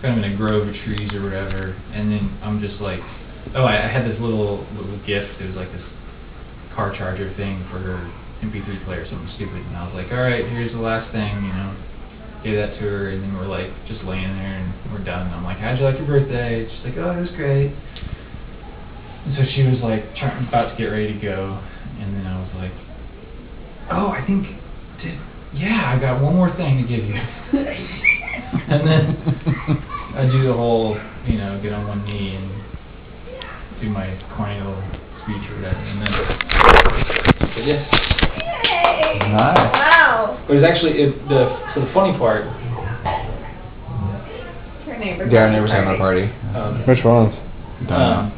kind of in a grove of trees or whatever, and then I'm just like, oh, I had this little gift. It was like this car charger thing for her MP3 player, something stupid, and I was like, all right, here's the last thing, you know. Gave that to her, and then we're like just laying there, and we're done. And I'm like, how'd you like your birthday? She's like, oh, it was great. And so she was like about to get ready to go, and then I was like, oh, I think, I got one more thing to give you. And then I do the whole, you know, get on one knee and do my corny little speech or whatever, and then, but yeah. Yay! Nice. Wow. But it's actually, so the funny part. Your neighbor's Yeah, our neighbors having a party. Which ones? Down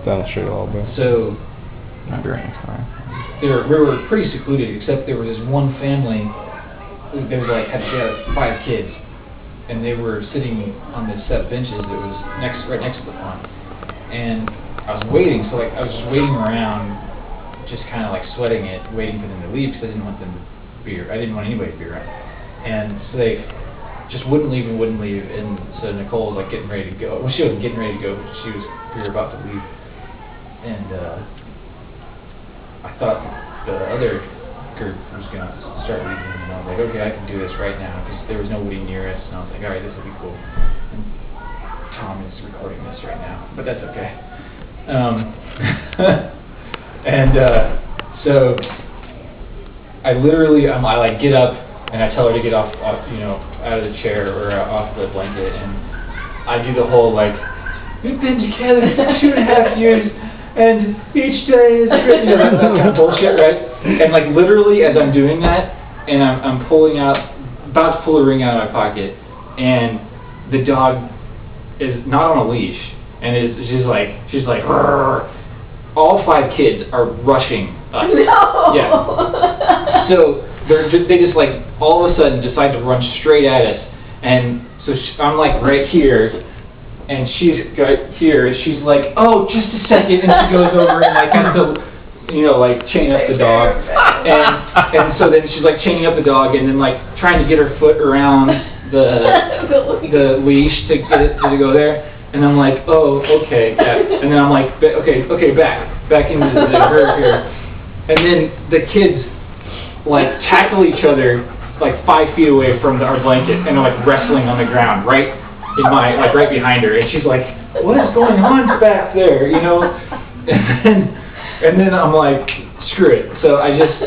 Down the street a little bit. So, Might be right next door. we were pretty secluded, except there was this one family. They was like had 5 kids, and they were sitting on the set benches that was right next to the pond. And I was waiting, so like I was just waiting around, just kind of like sweating it, waiting for them to leave because I didn't want them to be. I didn't want anybody to be around. And so they just wouldn't leave. And so Nicole was like getting ready to go. Well, she wasn't getting ready to go, but we were about to leave. And I thought the other group was going to start leaving, and I was like, okay, I can do this right now, because there was nobody near us, and I was like, alright, this will be cool. And Tom is recording this right now, but that's okay. So I literally, I like get up, and I tell her to get off, you know, out of the chair, or off the blanket, and I do the whole, like, we've been together for 2.5 years, and each day is great, you know, that kind of bullshit, right? And like literally as I'm doing that, and I'm about to pull a ring out of my pocket, and the dog is not on a leash, and she's like, "Rrr." All 5 kids are rushing us. No! Yeah. So they just like all of a sudden decide to run straight at us, and so I'm like right here. And she's right here, she's like, oh, just a second, and she goes over and like has to, you know, like chain up the dog, and so then she's like chaining up the dog, and then like trying to get her foot around the leash to get it to go there, and I'm like, oh, okay, yeah. And then I'm like, okay, back into the herd here, and then the kids like tackle each other like 5 feet away from our blanket, and are like wrestling on the ground, right right behind her, and she's like, what is going on back there, you know? And then I'm like, screw it. So I just,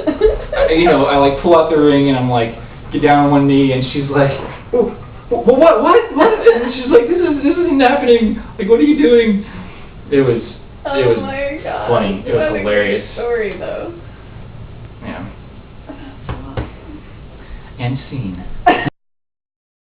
you know, I like pull out the ring, and I'm like, get down on one knee, and she's like, oh, what? And she's like, this isn't happening. Like, what are you doing? It was my God. funny. It was hilarious. A good story though. Yeah. And scene.